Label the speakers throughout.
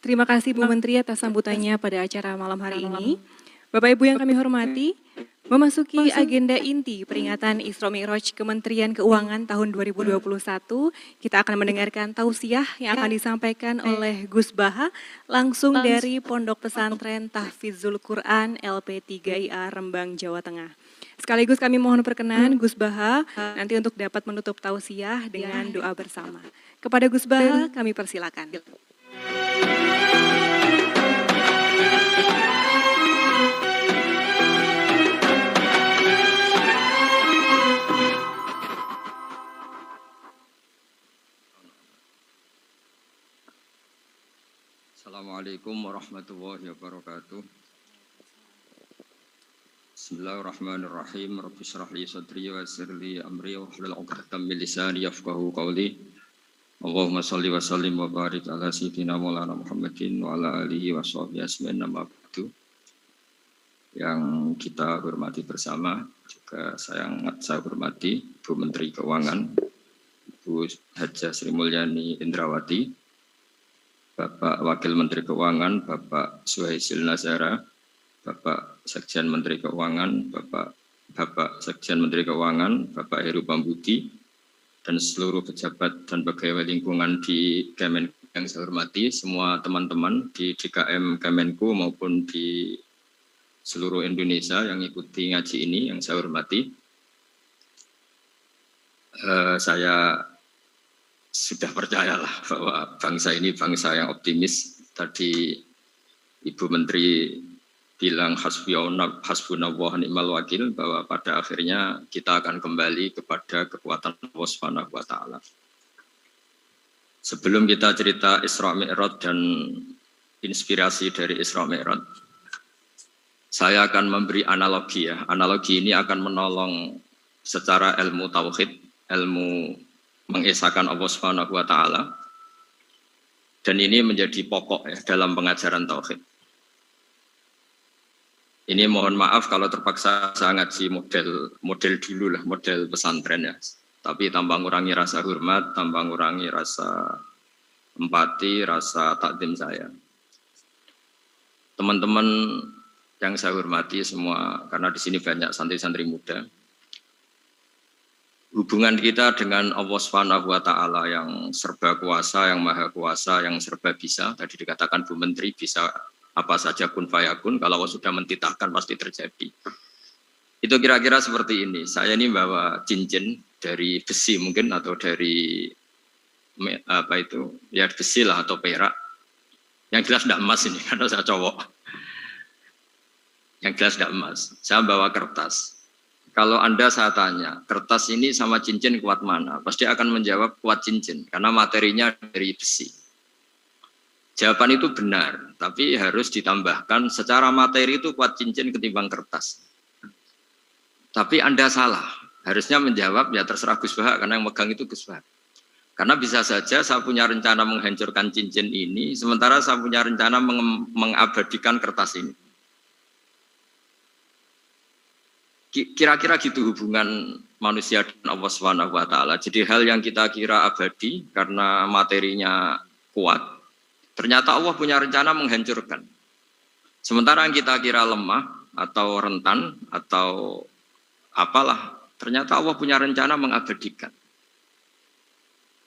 Speaker 1: Terima kasih Bu Menteri atas sambutannya pada acara malam hari ini. Bapak Ibu yang kami hormati, memasuki agenda inti peringatan Isra Mi'raj Kementerian Keuangan tahun 2021, kita akan mendengarkan tausiah yang akan disampaikan oleh Gus Baha langsung dari Pondok Pesantren Tahfizul Quran LP3IA Rembang, Jawa Tengah. Sekaligus kami mohon perkenan Gus Baha nanti untuk dapat menutup tausiah dengan doa bersama. Kepada Gus Baha kami persilakan.
Speaker 2: Assalamualaikum warahmatullahi wabarakatuh. Bismillahirrahmanirrahim. Rabbi shrah li sadri wa yassir li amri wahlul 'uqdatam min lisani yafqahu qawli. Allahumma shalli wa sallim wa barik ala sayyidina Maulana Muhammadin wa ala alihi wa sahbihi ajmain. Amma ba'du. Yang kita hormati bersama, juga saya hormati Bu Menteri Keuangan, Bu Hajah Sri Mulyani Indrawati, Bapak Wakil Menteri Keuangan, Bapak Suhaisil Nazara, Bapak Sekjen Menteri Keuangan, Bapak Sekjen Menteri Keuangan, Bapak Heru Pambudi, dan seluruh pejabat dan pegawai lingkungan di Kemenku yang saya hormati, semua teman-teman di DKM Kemenku maupun di seluruh Indonesia yang ikuti ngaji ini yang saya hormati. Saya sudah percayalah bahwa bangsa ini bangsa yang optimis. Tadi Ibu Menteri bilang hasbunallah wa ni'mal wakil, bahwa pada akhirnya kita akan kembali kepada kekuatan Allah Subhanahu wa taala. Sebelum kita cerita Isra Mi'raj dan inspirasi dari Isra Mi'raj, saya akan memberi analogi ya. Analogi ini akan menolong secara ilmu tauhid, ilmu mengesahkan Allah Subhanahu wa taala, dan ini menjadi pokok ya dalam pengajaran tauhid. Ini mohon maaf kalau terpaksa saya ngaji model dulu lah, model pesantren ya. Tapi tanpa ngurangi rasa hormat, tanpa ngurangi rasa empati, rasa takdim saya. Teman-teman yang saya hormati semua, karena di sini banyak santri-santri muda. Hubungan kita dengan Allah Subhanahu wa taala yang serba kuasa, yang maha kuasa, yang serba bisa. Tadi dikatakan Bu Menteri bisa apa saja kun fayakun, kalau Allah sudah mentitahkan pasti terjadi. Itu kira-kira seperti ini. Saya ini bawa cincin dari besi mungkin, atau dari apa itu, ya besi lah atau perak. Yang jelas tidak emas ini, karena saya cowok. Yang jelas tidak emas. Saya bawa kertas. Kalau Anda saya tanya, kertas ini sama cincin kuat mana? Pasti akan menjawab kuat cincin, karena materinya dari besi. Jawaban itu benar, tapi harus ditambahkan secara materi itu kuat cincin ketimbang kertas. Tapi Anda salah, harusnya menjawab ya terserah Gus Baha, karena yang megang itu Gus Baha. Karena bisa saja saya punya rencana menghancurkan cincin ini, sementara saya punya rencana mengabadikan kertas ini. Kira-kira gitu hubungan manusia dan Allah Subhanahu wa taala. Jadi hal yang kita kira abadi karena materinya kuat, ternyata Allah punya rencana menghancurkan. Sementara yang kita kira lemah atau rentan atau apalah, ternyata Allah punya rencana mengabadikan.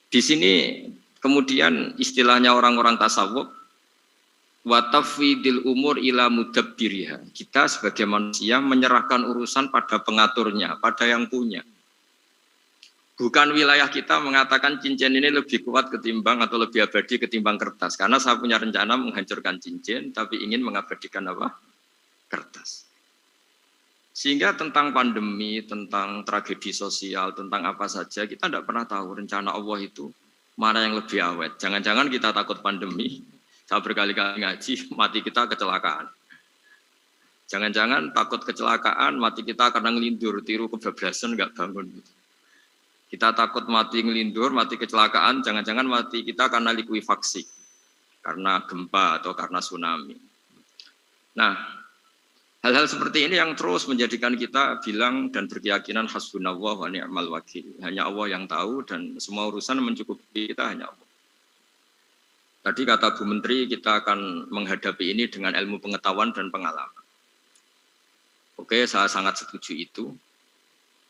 Speaker 2: Di sini kemudian istilahnya orang-orang tasawuf, wa tafwidil umur ila mudabbiriha. Kita sebagai manusia menyerahkan urusan pada pengaturnya, pada yang punya. Bukan wilayah kita mengatakan cincin ini lebih kuat ketimbang atau lebih abadi ketimbang kertas. Karena saya punya rencana menghancurkan cincin, tapi ingin mengabadikan apa? Kertas. Sehingga tentang pandemi, tentang tragedi sosial, tentang apa saja, kita tidak pernah tahu rencana Allah itu mana yang lebih awet. Jangan-jangan kita takut pandemi, saya berkali-kali ngaji, mati kita kecelakaan. Jangan-jangan takut kecelakaan, mati kita karena ngelindur, tiru kebablasan, nggak bangun. Kita takut mati ngelindur, mati kecelakaan, jangan-jangan mati kita karena likuifaksi, karena gempa atau karena tsunami. Nah, hal-hal seperti ini yang terus menjadikan kita bilang dan berkeyakinan hasbunallah wa ni'mal wakil. Hanya Allah yang tahu dan semua urusan mencukupi kita hanya Allah. Tadi kata Bu Menteri kita akan menghadapi ini dengan ilmu pengetahuan dan pengalaman. Oke, saya sangat setuju itu.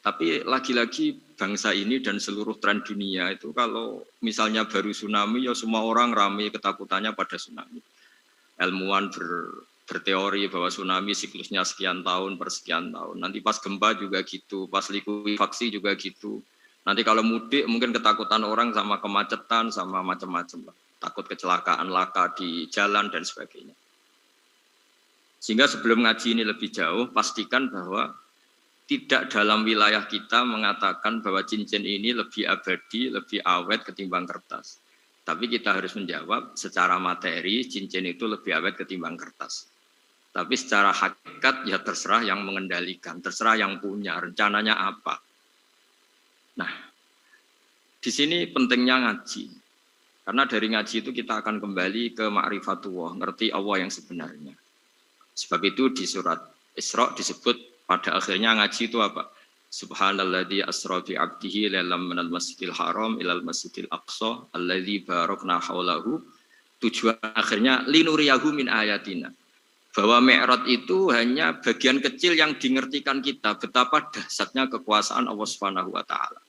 Speaker 2: Tapi lagi-lagi bangsa ini dan seluruh tren dunia itu kalau misalnya baru tsunami ya semua orang ramai ketakutannya pada tsunami. Ilmuwan berteori bahwa tsunami siklusnya sekian tahun per sekian tahun. Nanti pas gempa juga gitu, pas likuifaksi juga gitu. Nanti kalau mudik mungkin ketakutan orang sama kemacetan sama macam-macam. Takut kecelakaan laka di jalan dan sebagainya. Sehingga sebelum ngaji ini lebih jauh, pastikan bahwa tidak dalam wilayah kita mengatakan bahwa cincin ini lebih abadi, lebih awet ketimbang kertas. Tapi kita harus menjawab secara materi, cincin itu lebih awet ketimbang kertas. Tapi secara hakikat ya terserah yang mengendalikan, terserah yang punya, rencananya apa. Nah, di sini pentingnya ngaji. Karena dari ngaji itu kita akan kembali ke ma'rifatullah, ngerti Allah yang sebenarnya. Sebab itu di surat Isra disebut pada akhirnya ngaji itu apa? Subhanalladzi asra bi 'abdihi lailam minal masjidil haram ilal masjidil aqsa alladzi barakna haulahu. Tujuan akhirnya linuriyahu min ayatina. Bahwa Mi'raj itu hanya bagian kecil yang dingertikan kita betapa dahsyatnya kekuasaan Allah Subhanahu wa taala.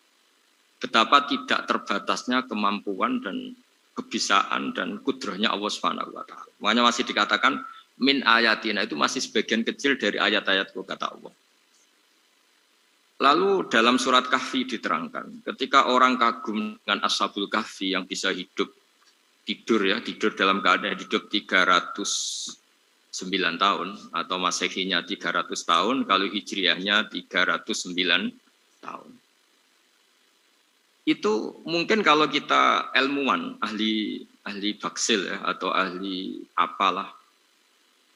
Speaker 2: Betapa tidak terbatasnya kemampuan dan kebisaan dan kudrahnya Allah Subhanahu wa taala. Makanya masih dikatakan min ayatina, itu masih sebagian kecil dari ayat-ayatku kata Allah. Lalu dalam surat Kahfi diterangkan, ketika orang kagum dengan Ashabul Kahfi yang bisa hidup tidur dalam keadaan hidup 309 tahun atau Masehinya 300 tahun, kalau Hijriahnya 309 tahun. Itu mungkin kalau kita ilmuwan, ahli baksil ya, atau ahli apalah,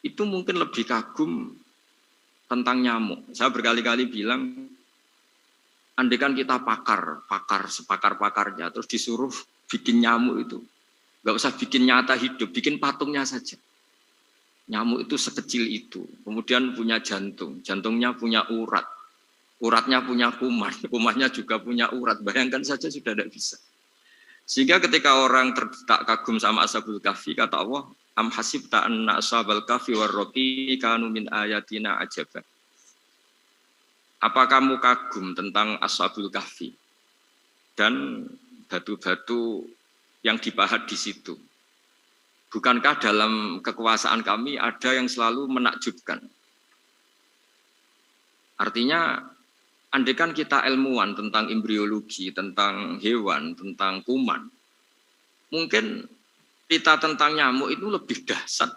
Speaker 2: itu mungkin lebih kagum tentang nyamuk. Saya berkali-kali bilang, andaikan kita sepakar-pakarnya, terus disuruh bikin nyamuk itu, nggak usah bikin nyata hidup, bikin patungnya saja. Nyamuk itu sekecil itu, kemudian punya jantung, jantungnya punya urat, uratnya punya kuman, kumannya juga punya urat. Bayangkan saja sudah tidak bisa. Sehingga ketika orang tak kagum sama Ashabul Kahfi, kata Allah, am hasibta anna ashabal kahfi warraqi kanu min ayatina ajaban. Apa kamu kagum tentang Ashabul Kahfi dan batu-batu yang dipahat di situ? Bukankah dalam kekuasaan kami ada yang selalu menakjubkan? Artinya, andaikan kita ilmuwan tentang embriologi, tentang hewan, tentang kuman, mungkin cerita tentang nyamuk itu lebih dahsyat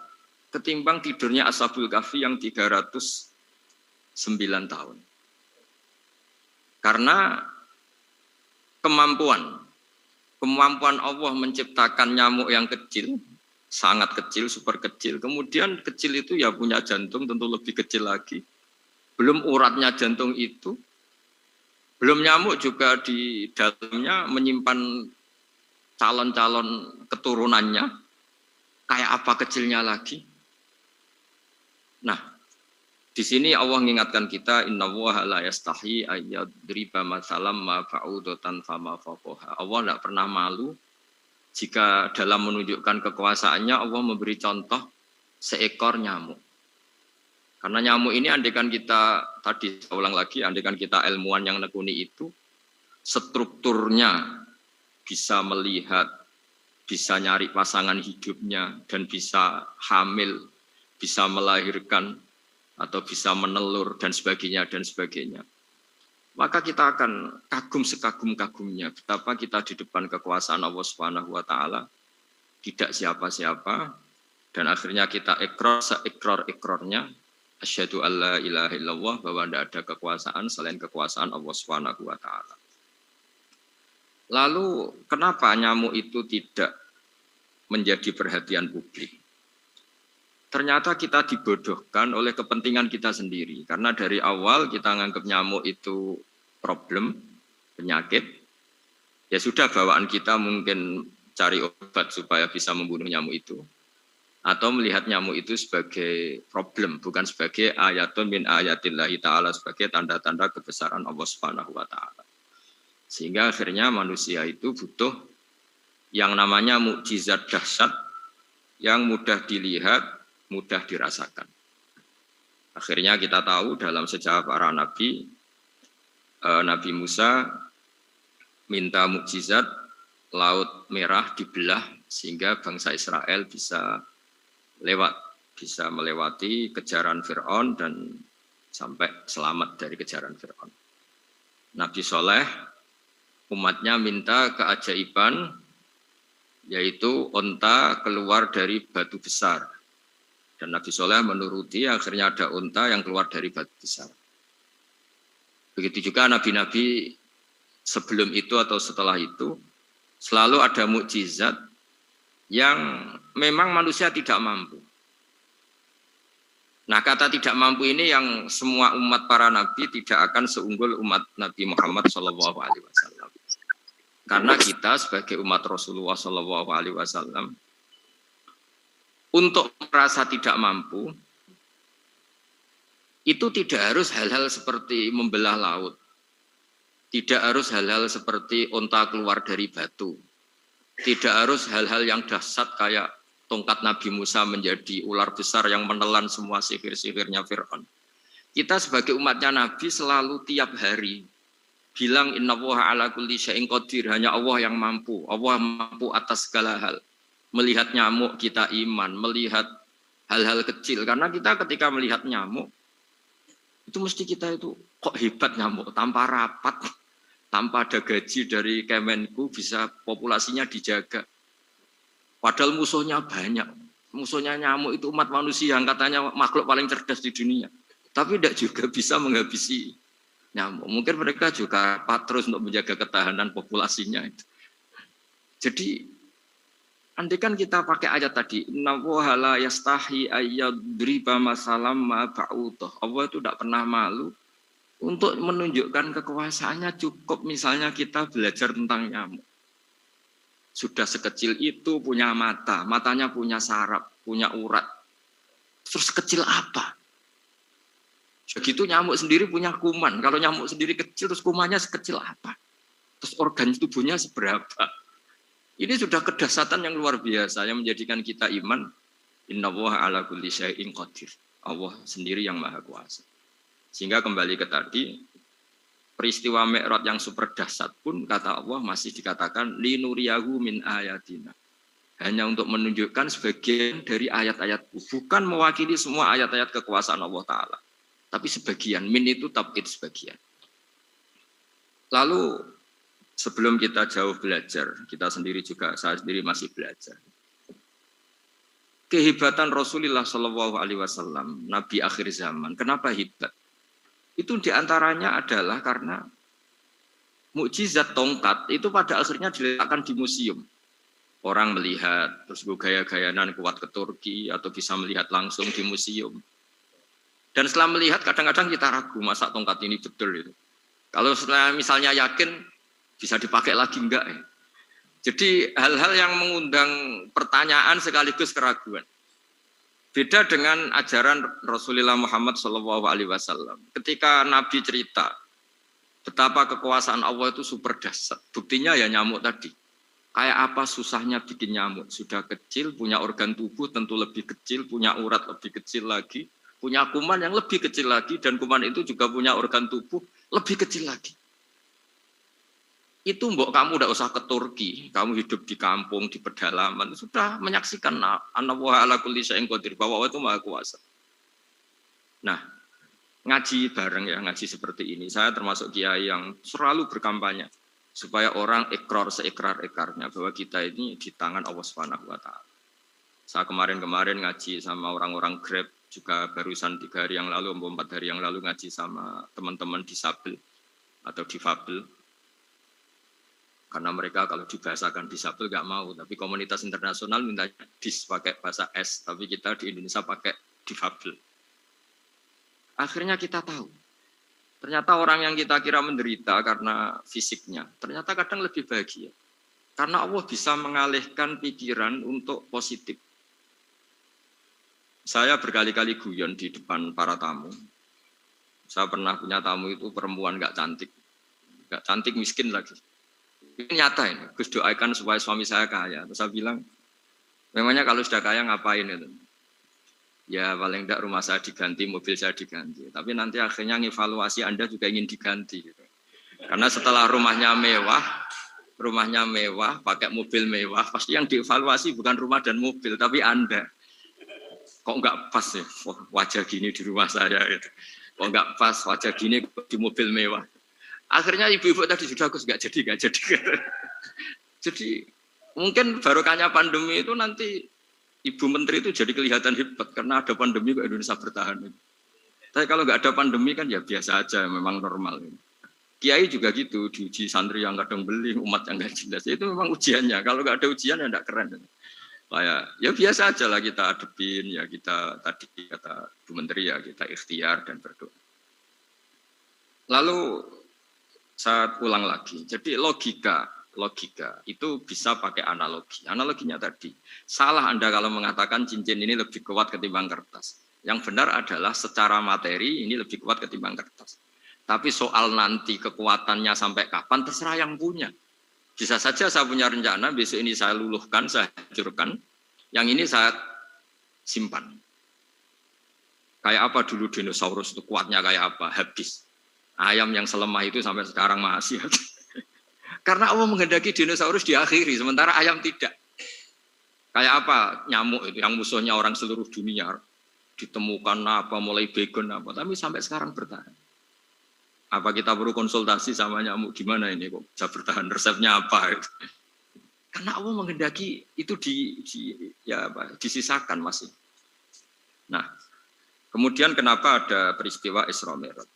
Speaker 2: ketimbang tidurnya Ashabul Kahfi yang 309 tahun. Karena kemampuan Allah menciptakan nyamuk yang kecil, sangat kecil, super kecil. Kemudian kecil itu ya punya jantung tentu lebih kecil lagi. Belum uratnya jantung itu, belum nyamuk juga di dalamnya menyimpan calon-calon keturunannya. Kayak apa kecilnya lagi? Nah, di sini Allah mengingatkan kita, innallaha la yastahi ayyadriba mathalam ma ba'udatan fama fawqaha. Allah tidak pernah malu jika dalam menunjukkan kekuasaannya Allah memberi contoh seekor nyamuk. Karena nyamuk ini andaikan kita, tadi saya ulang lagi, andaikan kita ilmuwan yang nekuni itu, strukturnya bisa melihat, bisa nyari pasangan hidupnya, dan bisa hamil, bisa melahirkan, atau bisa menelur, dan sebagainya, dan sebagainya. Maka kita akan kagum sekagum-kagumnya betapa kita di depan kekuasaan Allah Subhanahu wa taala tidak siapa-siapa, dan akhirnya kita ikrar-ikrarnya asyhadu alla ilaha illallah, bahwa tidak ada kekuasaan selain kekuasaan Allah Subhanahu wa taala. Lalu kenapa nyamuk itu tidak menjadi perhatian publik? Ternyata kita dibodohkan oleh kepentingan kita sendiri. Karena dari awal kita menganggap nyamuk itu problem, penyakit. Ya sudah, bawaan kita mungkin cari obat supaya bisa membunuh nyamuk itu. Atau melihat nyamuk itu sebagai problem, bukan sebagai ayatun min ayatillahi ta'ala, sebagai tanda-tanda kebesaran Allah Subhanahu wa ta'ala. Sehingga akhirnya manusia itu butuh yang namanya mukjizat dahsyat yang mudah dilihat, mudah dirasakan. Akhirnya kita tahu dalam sejarah para nabi, Nabi Musa minta mukjizat Laut Merah dibelah sehingga bangsa Israel bisa melewati kejaran Fir'aun dan sampai selamat dari kejaran Fir'aun. Nabi Soleh umatnya minta keajaiban, yaitu onta keluar dari batu besar. Dan Nabi Soleh menuruti, akhirnya ada onta yang keluar dari batu besar. Begitu juga nabi-nabi sebelum itu atau setelah itu, selalu ada mukjizat yang memang manusia tidak mampu. Nah, kata tidak mampu ini yang semua umat para nabi tidak akan seunggul umat Nabi Muhammad SAW. Karena kita sebagai umat Rasulullah SAW, untuk merasa tidak mampu, itu tidak harus hal-hal seperti membelah laut. Tidak harus hal-hal seperti onta keluar dari batu. Tidak harus hal-hal yang dahsyat kayak tongkat Nabi Musa menjadi ular besar yang menelan semua sihir-sihirnya Fir'aun. Kita sebagai umatnya Nabi selalu tiap hari bilang innallaha ala kulli syai'in qadir, hanya Allah yang mampu. Allah mampu atas segala hal. Melihat nyamuk kita iman, melihat hal-hal kecil. Karena kita ketika melihat nyamuk, itu mesti kita itu kok hebat nyamuk, tanpa rapat, tanpa ada gaji dari Kemenku bisa populasinya dijaga. Padahal musuhnya banyak. Musuhnya nyamuk itu umat manusia yang katanya makhluk paling cerdas di dunia. Tapi tidak juga bisa menghabisi nyamuk. Mungkin mereka juga rapat terus untuk menjaga ketahanan populasinya. Jadi andai kan kita pakai ayat tadi, innallaha la yastahi ayyadriba masalam ma ba'udah. Allah itu tidak pernah malu untuk menunjukkan kekuasaannya. Cukup misalnya kita belajar tentang nyamuk. Sudah sekecil itu punya mata, matanya punya saraf, punya urat. Terus kecil apa? Begitu nyamuk sendiri punya kuman. Kalau nyamuk sendiri kecil, terus kumannya sekecil apa? Terus organ tubuhnya seberapa? Ini sudah kedahsyatan yang luar biasa yang menjadikan kita iman. Innallaha ala kulli syai'in qadir. Allah sendiri yang maha kuasa. Sehingga kembali ke tadi, peristiwa Mi'raj yang super dahsyat pun kata Allah masih dikatakan linuriyahu min ayatina. Hanya untuk menunjukkan sebagian dari ayat-ayatku. Bukan mewakili semua ayat-ayat kekuasaan Allah Ta'ala. Tapi sebagian, min itu tab'id sebagian. Lalu sebelum kita jauh belajar, kita sendiri juga, saya sendiri masih belajar. Kehebatan Rasulullah SAW, Nabi akhir zaman, kenapa hebat? Itu diantaranya adalah karena mukjizat tongkat itu pada akhirnya diletakkan di museum. Orang melihat, terus gaya-gayanan kuat ke Turki, atau bisa melihat langsung di museum. Dan setelah melihat, kadang-kadang kita ragu, masa tongkat ini betul itu. Kalau setelah misalnya yakin, bisa dipakai lagi enggak ya? Jadi hal-hal yang mengundang pertanyaan sekaligus keraguan. Beda dengan ajaran Rasulullah Muhammad SAW. Ketika Nabi cerita betapa kekuasaan Allah itu super dahsyat. Buktinya ya nyamuk tadi. Kayak apa susahnya bikin nyamuk. Sudah kecil, punya organ tubuh tentu lebih kecil, punya urat lebih kecil lagi, punya kuman yang lebih kecil lagi, dan kuman itu juga punya organ tubuh lebih kecil lagi. Itu mbok kamu tidak usah ke Turki, kamu hidup di kampung, di pedalaman, sudah menyaksikan Anallaha ala kulli syai'in qadir, bahwa Allah itu maha kuasa. Nah, ngaji bareng ya, ngaji seperti ini. Saya termasuk kiai yang selalu berkampanye supaya orang ikrar seikrar-ikrarnya bahwa kita ini di tangan Allah Subhanahu wa taala. Saya kemarin-kemarin ngaji sama orang-orang Grab, juga barusan 3 hari yang lalu, 4 hari yang lalu ngaji sama teman-teman disabel atau difabel. Karena mereka kalau dibahasakan disabel nggak mau, tapi komunitas internasional minta dis pakai bahasa S, tapi kita di Indonesia pakai difabel. Akhirnya kita tahu, ternyata orang yang kita kira menderita karena fisiknya, ternyata kadang lebih bahagia. Karena Allah bisa mengalihkan pikiran untuk positif. Saya berkali-kali guyon di depan para tamu. Saya pernah punya tamu itu perempuan nggak cantik miskin lagi. Ini nyata ini, Gus doakan supaya suami saya kaya. Terus saya bilang, memangnya kalau sudah kaya ngapain itu? Ya paling tidak rumah saya diganti, mobil saya diganti. Tapi nanti akhirnya evaluasi Anda juga ingin diganti. Gitu. Karena setelah rumahnya mewah, pakai mobil mewah, pasti yang dievaluasi bukan rumah dan mobil, tapi Anda. Kok nggak pas ya wajah gini di rumah saya gitu. Kok nggak pas wajah gini di mobil mewah. Akhirnya ibu-ibu tadi sudah Gus nggak jadi. Jadi mungkin barokahnya pandemi itu nanti Ibu Menteri itu jadi kelihatan hebat karena ada pandemi kok Indonesia bertahan. Tapi kalau nggak ada pandemi kan ya biasa aja, memang normal. Kiai juga gitu, diuji santri yang kadang beli, umat yang nggak jelas. Itu memang ujiannya. Kalau nggak ada ujian ya nggak keren. Ya biasa aja lah kita adepin, ya kita tadi kata Bu Menteri ya kita ikhtiar dan berdoa. Lalu saya ulang lagi, jadi logika itu bisa pakai analogi. Analoginya tadi, salah Anda kalau mengatakan cincin ini lebih kuat ketimbang kertas. Yang benar adalah secara materi ini lebih kuat ketimbang kertas. Tapi soal nanti kekuatannya sampai kapan terserah yang punya. Bisa saja saya punya rencana, besok ini saya luluhkan, saya hancurkan, yang ini saya simpan. Kayak apa dulu dinosaurus itu kuatnya kayak apa? Habis. Ayam yang selemah itu sampai sekarang masih ada. Karena Allah menghendaki dinosaurus diakhiri, sementara ayam tidak. Kayak apa nyamuk itu, yang musuhnya orang seluruh dunia. Ditemukan apa, mulai begon apa, tapi sampai sekarang bertahan. Apa kita perlu konsultasi sama nyamuk gimana ini kok bisa bertahan, resepnya apa itu. Karena Allah menghendaki itu disisakan masih. Nah, kemudian kenapa ada peristiwa Isra Mi'raj?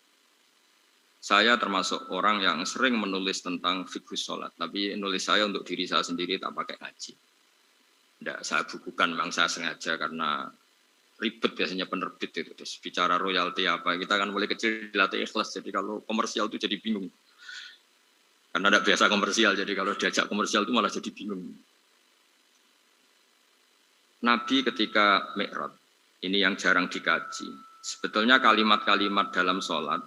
Speaker 2: Saya termasuk orang yang sering menulis tentang fikih sholat, tapi nulis saya untuk diri saya sendiri tak pakai ngaji. Tidak, saya bukukan, memang saya sengaja karena ribet biasanya penerbit itu. Terus bicara royalti apa, kita kan mulai kecil dilatih ikhlas, jadi kalau komersial itu jadi bingung. Karena tidak biasa komersial, jadi kalau diajak komersial itu malah jadi bingung. Nabi ketika Mi'raj, ini yang jarang dikaji. Sebetulnya kalimat-kalimat dalam sholat,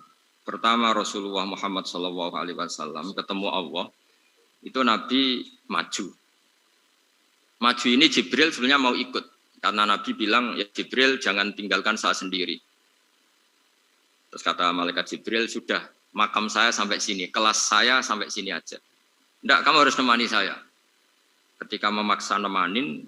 Speaker 2: pertama Rasulullah Muhammad SAW ketemu Allah, itu Nabi maju. Maju ini Jibril sebenarnya mau ikut. Karena Nabi bilang, ya Jibril jangan tinggalkan saya sendiri. Terus kata malaikat Jibril, sudah makam saya sampai sini, kelas saya sampai sini aja. Tidak, kamu harus nemani saya. Ketika memaksa nemanin,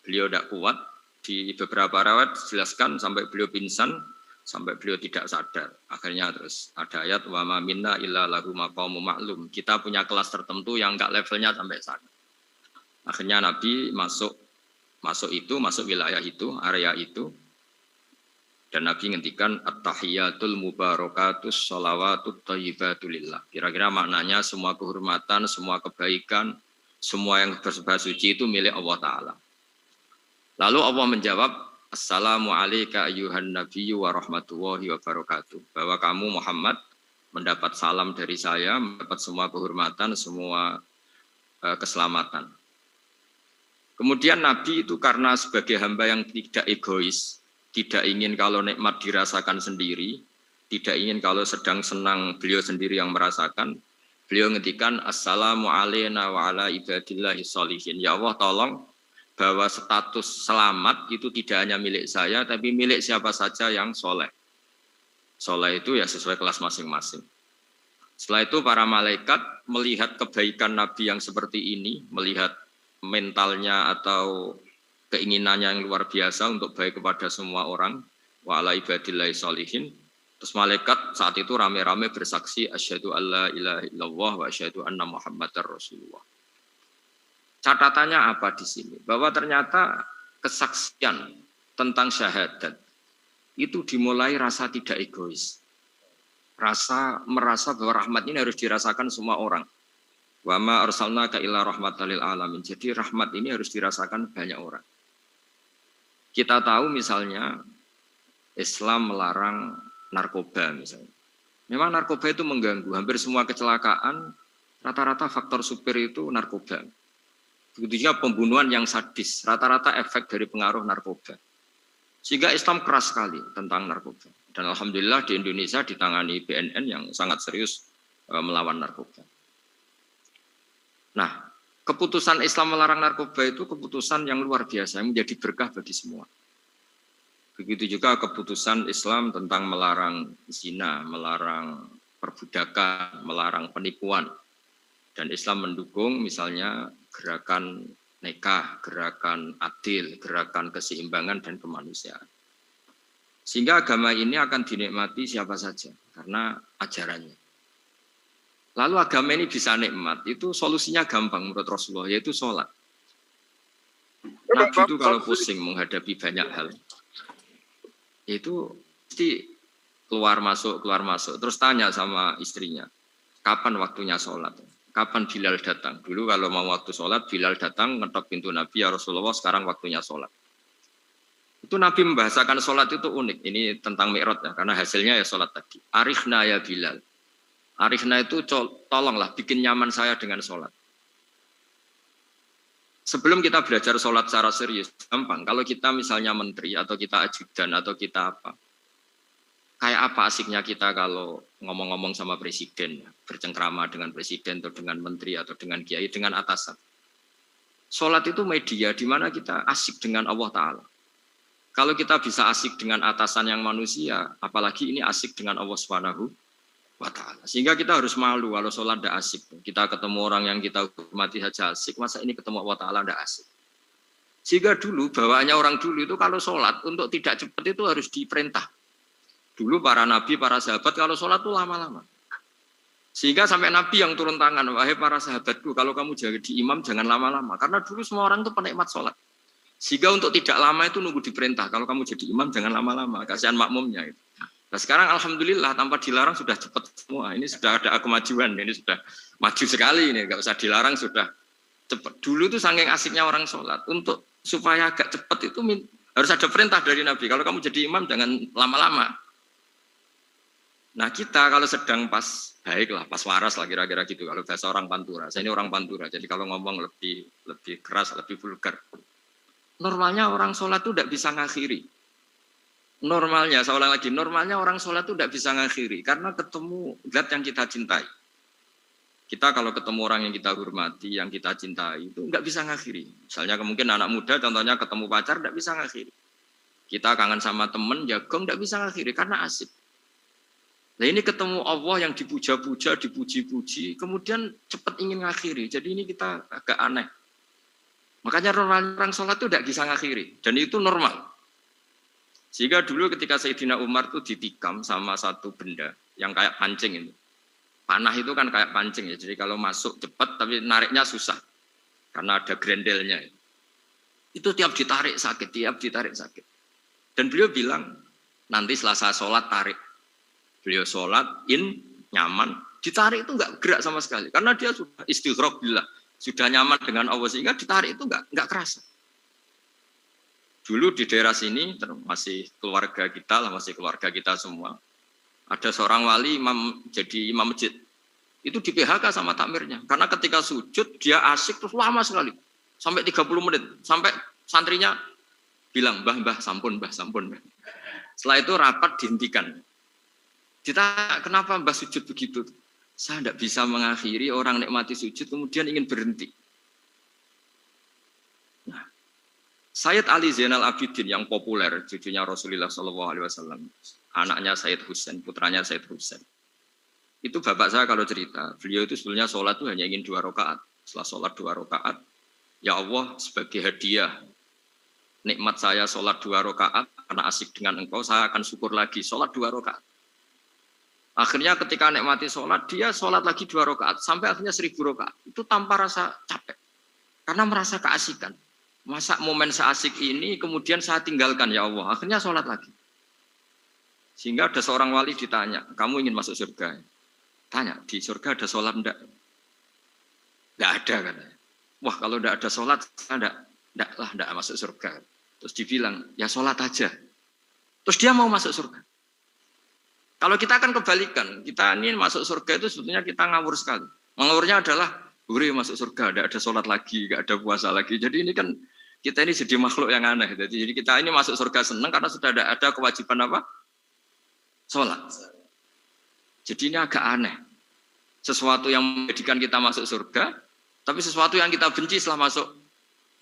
Speaker 2: beliau tidak kuat. Di beberapa rawat dijelaskan sampai beliau pingsan, sampai beliau tidak sadar. Akhirnya terus ada ayat, wa ma minna illa lahu maqamun ma'lum. Kita punya kelas tertentu yang enggak levelnya sampai sana. Akhirnya Nabi masuk wilayah itu, area itu, dan Nabi ngendikan at-tahiyatul mubarakatus sholawatut thayyibatulillah. Kira-kira maknanya semua kehormatan, semua kebaikan, semua yang bersembah suci itu milik Allah Ta'ala. Lalu Allah menjawab, assalamu alayka ayyuhan nabiyyu wa rahmatullahi wa barakatuh. Bahwa kamu Muhammad mendapat salam dari saya, mendapat semua kehormatan, semua keselamatan. Kemudian Nabi itu karena sebagai hamba yang tidak egois, tidak ingin kalau nikmat dirasakan sendiri, tidak ingin kalau sedang senang beliau sendiri yang merasakan, beliau ngendikan assalamu alayna wa ala ibadillahi sholihin. Ya Allah tolong bahwa status selamat itu tidak hanya milik saya, tapi milik siapa saja yang soleh. Soleh itu ya sesuai kelas masing-masing. Setelah itu para malaikat melihat kebaikan Nabi yang seperti ini, melihat mentalnya atau keinginannya yang luar biasa untuk baik kepada semua orang, wa ala ibadillahi sholihin. Terus malaikat saat itu rame-rame bersaksi asyhadu alla ilaha illallah wa asyhadu anna muhammadar rasulullah. Catatannya apa di sini? Bahwa ternyata kesaksian tentang syahadat itu dimulai rasa tidak egois. Merasa bahwa rahmat ini harus dirasakan semua orang. Wa ma arsalnaka illa rahmatan lil alamin. Jadi rahmat ini harus dirasakan banyak orang. Kita tahu misalnya Islam melarang narkoba misalnya. Memang narkoba itu mengganggu. Hampir semua kecelakaan rata-rata faktor supir itu narkoba. Begitu juga pembunuhan yang sadis, rata-rata efek dari pengaruh narkoba. Sehingga Islam keras sekali tentang narkoba. Dan alhamdulillah di Indonesia ditangani BNN yang sangat serius melawan narkoba. Nah, keputusan Islam melarang narkoba itu keputusan yang luar biasa, yang menjadi berkah bagi semua. Begitu juga keputusan Islam tentang melarang zina, melarang perbudakan, melarang penipuan. Dan Islam mendukung misalnya gerakan nikah, gerakan adil, gerakan keseimbangan dan kemanusiaan. Sehingga agama ini akan dinikmati siapa saja karena ajarannya. Lalu agama ini bisa nikmat, itu solusinya gampang menurut Rasulullah, yaitu sholat. Nabi itu kalau pusing menghadapi banyak hal, itu pasti keluar masuk, terus tanya sama istrinya, kapan waktunya sholat? Kapan Bilal datang? Dulu kalau mau waktu sholat, Bilal datang, ngetok pintu Nabi, ya Rasulullah sekarang waktunya sholat. Itu Nabi membahasakan sholat itu unik, ini tentang Mi'raj ya, karena hasilnya ya sholat tadi. Arikhna ya Bilal. Arikhna itu tolonglah bikin nyaman saya dengan sholat. Sebelum kita belajar sholat secara serius, gampang. Kalau kita misalnya menteri, atau kita ajudan, atau kita apa. Kayak apa asiknya kita kalau ngomong-ngomong sama presiden, bercengkrama dengan presiden, atau dengan menteri, atau dengan kiai, dengan atasan. Sholat itu media di mana kita asik dengan Allah Ta'ala. Kalau kita bisa asik dengan atasan yang manusia, apalagi ini asik dengan Allah Subhanahu wa ta'ala. Sehingga kita harus malu kalau sholat tidak asik. Kita ketemu orang yang kita hormati saja asik, masa ini ketemu Allah Ta'ala tidak asik. Sehingga dulu, bawaannya orang dulu itu kalau sholat, untuk tidak cepat itu harus diperintah. Dulu para nabi, para sahabat, kalau sholat itu lama-lama. Sehingga sampai nabi yang turun tangan, wahai para sahabatku, kalau kamu jadi imam jangan lama-lama. Karena dulu semua orang itu penikmat sholat. Sehingga untuk tidak lama itu nunggu diperintah. Kalau kamu jadi imam jangan lama-lama, kasihan makmumnya itu. Nah sekarang alhamdulillah tanpa dilarang sudah cepat semua. Ini sudah ada kemajuan, ini sudah maju sekali ini, nggak usah dilarang sudah cepat. Dulu tuh saking asiknya orang sholat, untuk supaya agak cepat itu harus ada perintah dari Nabi. Kalau kamu jadi imam jangan lama-lama. Nah kita kalau sedang pas baiklah, pas waras lah kira-kira gitu. Kalau bahasa orang Pantura, saya ini orang Pantura, jadi kalau ngomong lebih keras, lebih vulgar. Normalnya orang sholat tuh tidak bisa ngakhiri. Normalnya, saya ulang lagi, normalnya orang sholat itu tidak bisa ngakhiri karena ketemu zat yang kita cintai. Kita kalau ketemu orang yang kita hormati, yang kita cintai itu nggak bisa ngakhiri. Misalnya mungkin anak muda contohnya ketemu pacar tidak bisa ngakhiri. Kita kangen sama temen, jagong tidak bisa ngakhiri karena asik. Nah ini ketemu Allah yang dipuja-puja, dipuji-puji, kemudian cepat ingin ngakhiri. Jadi ini kita agak aneh. Makanya orang sholat itu tidak bisa ngakhiri dan itu normal. Sehingga dulu ketika Sayyidina Umar itu ditikam sama satu benda yang kayak pancing itu. Panah itu kan kayak pancing ya, jadi kalau masuk cepat tapi nariknya susah. Karena ada grendelnya. Itu tiap ditarik sakit. Dan beliau bilang, nanti setelah saya sholat tarik. Beliau sholat, nyaman, ditarik itu enggak gerak sama sekali. Karena dia sudah istighraq billah, sudah nyaman dengan Allah, sehingga ditarik itu enggak kerasa. Dulu di daerah sini, masih keluarga kita lah, masih keluarga kita semua. Ada seorang wali jadi imam masjid. Itu di PHK sama takmirnya. Karena ketika sujud, dia asik terus lama sekali. Sampai 30 menit. Sampai santrinya bilang, mbah, sampun. Setelah itu rapat dihentikan. Ditanya, kenapa mbah sujud begitu? Saya tidak bisa mengakhiri orang nikmati sujud, kemudian ingin berhenti. Sayyid Ali Zainal Abidin yang populer, cucunya Rasulullah SAW, anaknya Sayyid Husain, putranya Sayyid Husain. Itu bapak saya kalau cerita, beliau itu sebetulnya sholat itu hanya ingin 2 rakaat. Setelah sholat 2 rakaat, ya Allah sebagai hadiah, nikmat saya sholat 2 rakaat, karena asik dengan engkau, saya akan syukur lagi, sholat 2 rakaat. Akhirnya ketika nikmati sholat, dia sholat lagi 2 rakaat, sampai akhirnya 1000 rakaat. Itu tanpa rasa capek, karena merasa keasikan. Masa momen seasik ini kemudian saya tinggalkan ya Allah. Akhirnya sholat lagi. Sehingga ada seorang wali ditanya, kamu ingin masuk surga? Tanya, di surga ada sholat enggak? Enggak ada katanya. Wah kalau enggak ada sholat, saya enggak masuk surga. Terus dibilang, ya sholat aja. Terus dia mau masuk surga. Kalau kita akan kebalikan, kita ini masuk surga itu sebetulnya kita ngawur sekali. Ngawurnya adalah, masuk surga, enggak ada sholat lagi, enggak ada puasa lagi. Jadi ini kan kita ini jadi makhluk yang aneh. Jadi kita ini masuk surga senang karena sudah ada kewajiban apa? Sholat. Jadi ini agak aneh. Sesuatu yang menjadikan kita masuk surga, Tapi sesuatu yang kita benci setelah masuk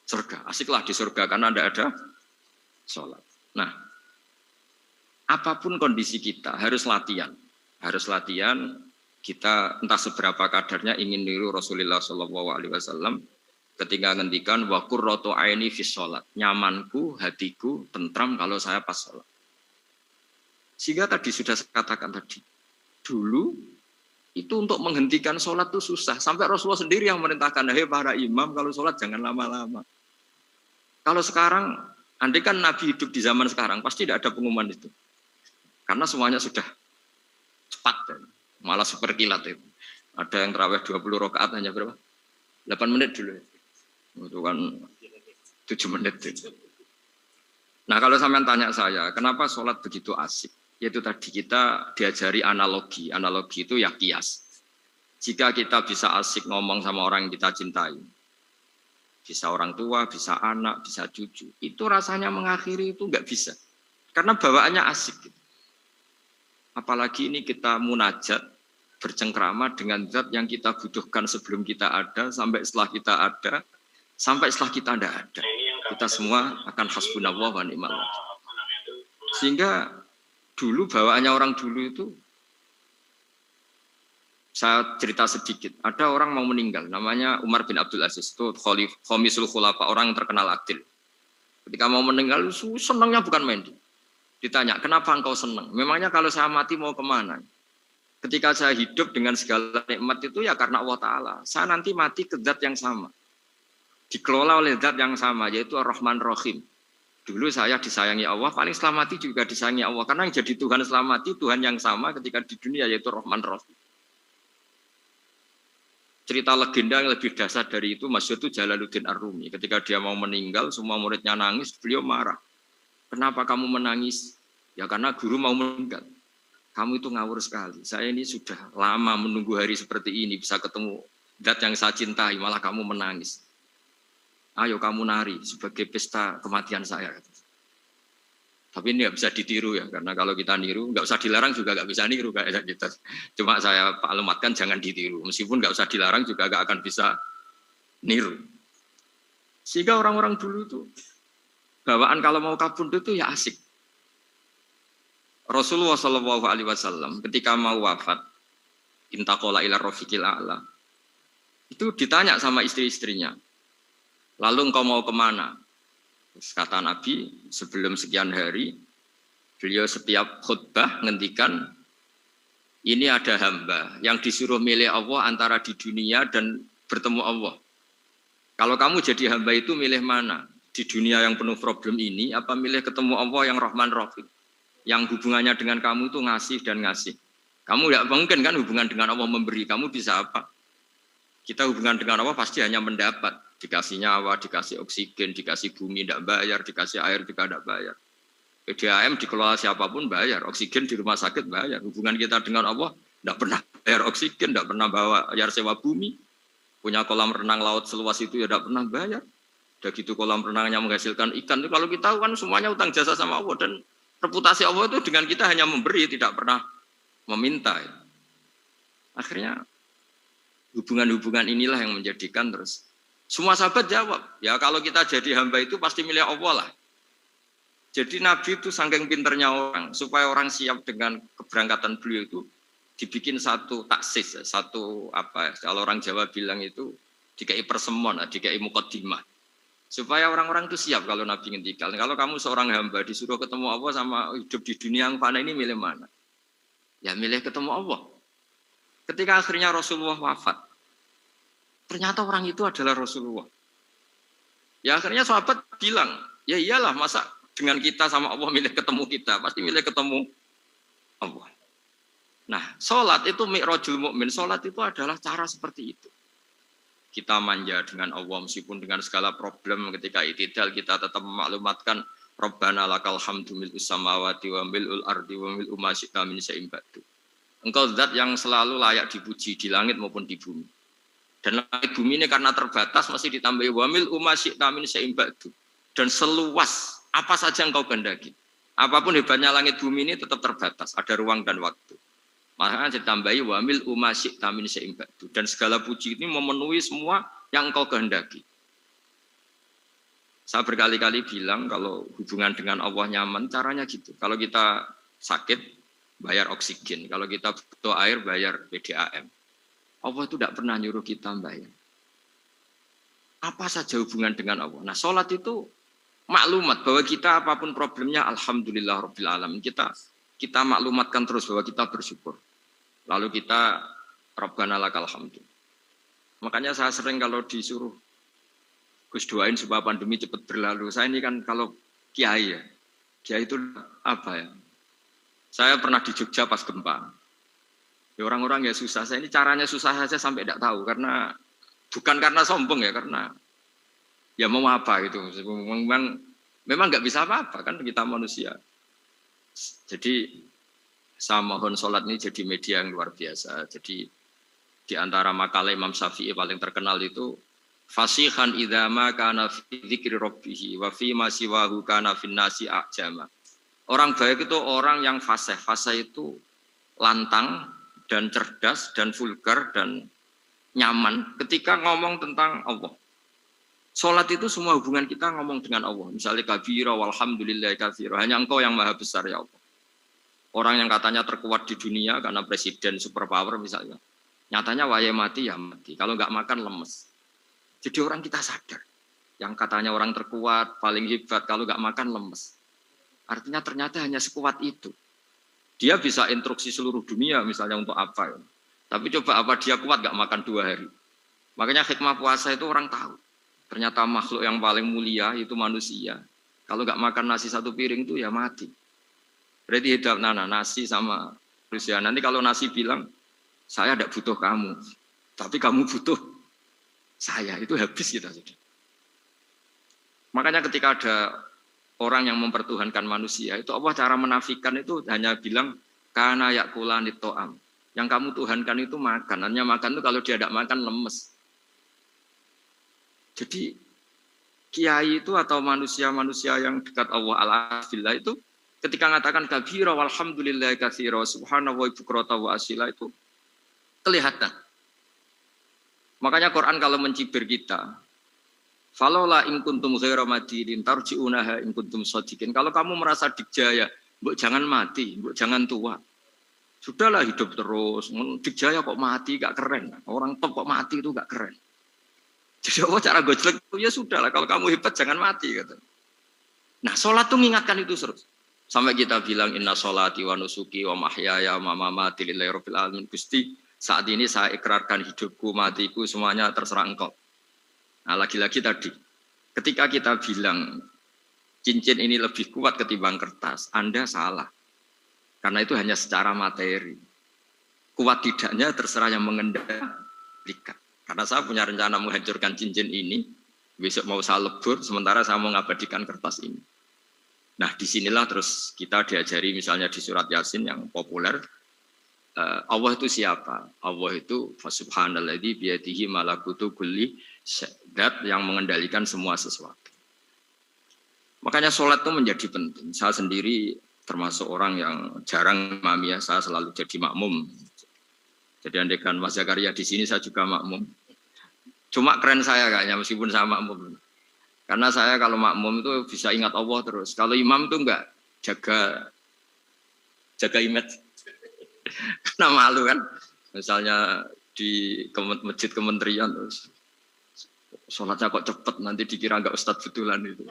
Speaker 2: surga. Asiklah di surga karena tidak ada sholat. Nah, apapun kondisi kita harus latihan. Harus latihan kita entah seberapa kadarnya ingin niru Rasulullah SAW ketika ngendikan wa qurratu aini fi sholat. Nyamanku, hatiku, tentram kalau saya pas sholat. Sehingga tadi sudah saya katakan tadi. Dulu itu untuk menghentikan sholat itu susah. Sampai Rasulullah sendiri yang merintahkan, hei para imam kalau sholat jangan lama-lama. Kalau sekarang, andai kan Nabi hidup di zaman sekarang, pasti tidak ada pengumuman itu. Karena semuanya sudah cepat. Malah super kilat itu. Ada yang terawih 20 rakaat hanya berapa? 8 menit dulu. Itu kan 7 menit. Itu. Nah kalau sampean tanya saya, kenapa sholat begitu asik? Yaitu tadi kita diajari analogi. Analogi itu ya kias. Jika kita bisa asik ngomong sama orang yang kita cintai, bisa orang tua, bisa anak, bisa cucu, itu rasanya mengakhiri itu nggak bisa. Karena bawaannya asik. Apalagi ini kita munajat, bercengkrama dengan zat yang kita butuhkan sebelum kita ada, sampai setelah kita ada, sampai setelah kita tidak ada. Kita semua akan hasbunallah wa ni'mal wakil. Sehingga dulu bawaannya orang dulu itu, saya cerita sedikit. Ada orang mau meninggal, namanya Umar bin Abdul Aziz, itu Khomisul Khulafa, orang yang terkenal adil. Ketika mau meninggal, senangnya bukan main. Ditanya, kenapa engkau senang? Memangnya kalau saya mati mau kemana? Ketika saya hidup dengan segala nikmat itu ya karena Allah Ta'ala. Saya nanti mati ke zat yang sama. Dikelola oleh zat yang sama, yaitu Ar-Rahman Rahim. Dulu saya disayangi Allah, paling setelah mati juga disayangi Allah. Karena yang jadi Tuhan setelah mati, Tuhan yang sama ketika di dunia, yaitu Rahman Rahim. Cerita legenda yang lebih dasar dari itu, masyhur itu Jalaluddin Ar-Rumi. Ketika dia mau meninggal, semua muridnya nangis, beliau marah. Kenapa kamu menangis? Ya karena guru mau meninggal. Kamu itu ngawur sekali. Saya ini sudah lama menunggu hari seperti ini, bisa ketemu zat yang saya cintai, malah kamu menangis. Ayo kamu nari sebagai pesta kematian saya. Tapi ini nggak bisa ditiru ya, karena kalau kita niru, nggak usah dilarang juga nggak bisa niru kayak kita. Cuma saya maklumatkan jangan ditiru, meskipun nggak usah dilarang juga nggak akan bisa niru. Sehingga orang-orang dulu itu bawaan kalau mau kabundut itu ya asik. Rasulullah SAW ketika mau wafat, intaqala ila rafiqil a'la, itu ditanya sama istri-istrinya. Lalu engkau mau kemana? Kata Nabi, sebelum sekian hari, beliau setiap khutbah ngendikan, ini ada hamba yang disuruh milih Allah antara di dunia dan bertemu Allah. Kalau kamu jadi hamba itu milih mana? Di dunia yang penuh problem ini, apa milih ketemu Allah yang Rahman Rahim? Yang hubungannya dengan kamu itu ngasih dan ngasih. Kamu tidak mungkin kan hubungan dengan Allah memberi, kamu bisa apa? Kita hubungan dengan Allah pasti hanya mendapat. Dikasih nyawa, dikasih oksigen, dikasih bumi, tidak bayar, dikasih air juga tidak bayar. PDAM dikelola siapapun bayar, oksigen di rumah sakit bayar. Hubungan kita dengan Allah tidak pernah bayar oksigen, tidak pernah bayar sewa bumi. Punya kolam renang laut seluas itu ya tidak pernah bayar. Udah gitu kolam renangnya menghasilkan ikan. Itu kalau kita kan semuanya utang jasa sama Allah. Dan reputasi Allah itu dengan kita hanya memberi, tidak pernah meminta. Akhirnya hubungan-hubungan inilah yang menjadikan terus. Semua sahabat jawab, ya kalau kita jadi hamba itu pasti milih Allah lah. Jadi Nabi itu saking pinternya orang, supaya orang siap dengan keberangkatan beliau itu, dibikin satu taksis, satu apa ya, kalau orang Jawa bilang itu, dikai persemon, dikai mukaddimah. Supaya orang-orang itu siap kalau Nabi ngendikan. Kalau kamu seorang hamba disuruh ketemu Allah sama hidup di dunia yang fana ini milih mana? Ya milih ketemu Allah. Ketika akhirnya Rasulullah wafat, ternyata orang itu adalah Rasulullah. Ya akhirnya sahabat bilang, ya iyalah masa dengan kita sama Allah milih ketemu kita, pasti milih ketemu Allah. Nah, sholat itu mi'rajul mukmin, sholat itu adalah cara seperti itu. Kita manja dengan Allah meskipun dengan segala problem ketika itidal kita tetap memaklumatkan Rabbana lakal hamdu mil'us samawati wa mil'ul ardi wa mil'u ma syi'ta min syai'in ba'du. Engkau zat yang selalu layak dipuji di langit maupun di bumi. Dan langit bumi ini karena terbatas masih ditambahi wamil umasyik tamin seimbadu. Dan seluas apa saja engkau kehendaki. Apapun hebatnya langit bumi ini tetap terbatas. Ada ruang dan waktu. Makanya ditambahi wamil umasyik tamin seimbadu. Dan segala puji ini memenuhi semua yang engkau kehendaki. Saya berkali-kali bilang kalau hubungan dengan Allah nyaman, caranya gitu. Kalau kita sakit, bayar oksigen. Kalau kita butuh air, bayar PDAM. Allah itu tidak pernah nyuruh kita bayar. Apa saja hubungan dengan Allah. Nah, sholat itu maklumat bahwa kita apapun problemnya, alhamdulillah rabbil alamin. Kita maklumatkan terus bahwa kita bersyukur. Lalu kita Rabbana lakal hamdu. Makanya saya sering kalau disuruh Gus doain supaya pandemi cepat berlalu. Saya ini kan kalau kiai ya. Kiai itu apa ya? Saya pernah di Jogja pas gempa. Ya orang-orang ya susah. Saya ini caranya susah saja sampai tidak tahu karena bukan karena sombong ya, karena ya mau apa gitu. Memang nggak bisa apa-apa kan kita manusia. Jadi saya mohon sholat ini jadi media yang luar biasa. Jadi di antara makalah Imam Syafi'i paling terkenal itu fasihan idama kana fi dzikri rabbih wa fi ma siwahu kana fin nasi ajama. Orang baik itu orang yang fasih. Fasih itu lantang dan cerdas dan vulgar dan nyaman ketika ngomong tentang Allah. Salat itu semua hubungan kita ngomong dengan Allah. Misalnya kabira walhamdulillah katsira. Hanya Engkau yang maha besar ya Allah. Orang yang katanya terkuat di dunia karena presiden superpower misalnya. Nyatanya waya mati ya mati. Kalau nggak makan lemes. Jadi orang kita sadar. Yang katanya orang terkuat, paling hebat, kalau nggak makan lemes. Artinya ternyata hanya sekuat itu. Dia bisa instruksi seluruh dunia misalnya untuk apa. Ya. Tapi coba apa dia kuat nggak makan 2 hari. Makanya hikmah puasa itu orang tahu. Ternyata makhluk yang paling mulia itu manusia. Kalau nggak makan nasi 1 piring itu ya mati. Berarti hidup nasi sama manusia. Nanti kalau nasi bilang, saya tidak butuh kamu. Tapi kamu butuh saya, itu habis kita sudah. Makanya ketika ada orang yang mempertuhankan manusia, itu Allah cara menafikan itu hanya bilang kana yakulani to'am. Yang kamu tuhankan itu makan. Hanya makan itu kalau dia tidak makan lemes. Jadi kiai itu atau manusia-manusia yang dekat Allah al-afillah itu ketika mengatakan kabira walhamdulillah katsira subhanallahi bukrata wa asila itu kelihatan. Makanya Quran kalau mencibir kita, falola in kuntum ghaira madinin tarji'unaha in kuntum shadiqin. Kalau kamu merasa dikjaya, mbok jangan mati, mbok jangan tua. Sudahlah hidup terus. Dikjaya kok mati gak keren. Orang top kok mati itu gak keren. Jadi Allah cara gojlek itu ya sudahlah. Kalau kamu hebat jangan mati kata. Nah, sholat tuh mengingatkan itu terus. Sampai kita bilang inna sholati wa nusuki wa mahyaya wa mamati lillahi rabbil alamin. Gusti, saat ini saya ikrarkan hidupku, matiku, semuanya terserah Engkau. Nah, lagi-lagi tadi, ketika kita bilang cincin ini lebih kuat ketimbang kertas, Anda salah. Karena itu hanya secara materi. Kuat tidaknya terserah yang mengendalikan. Karena saya punya rencana menghancurkan cincin ini, besok mau saya lebur, sementara saya mau mengabadikan kertas ini. Nah, disinilah terus kita diajari misalnya di surat Yasin yang populer, Allah itu siapa? Allah itu subhanalladzi biyadihi malakutu kulli syai'in, yang mengendalikan semua sesuatu. Makanya sholat itu menjadi penting. Saya sendiri termasuk orang yang jarang imami ya, saya selalu jadi makmum. Jadi andekan Mas Zakaria di sini saya juga makmum. Cuma keren saya kayaknya meskipun saya makmum. Karena saya kalau makmum itu bisa ingat Allah terus. Kalau imam itu enggak jaga image. Karena malu kan. Misalnya di masjid kementerian terus sholatnya kok cepet nanti dikira enggak ustadz betulan itu.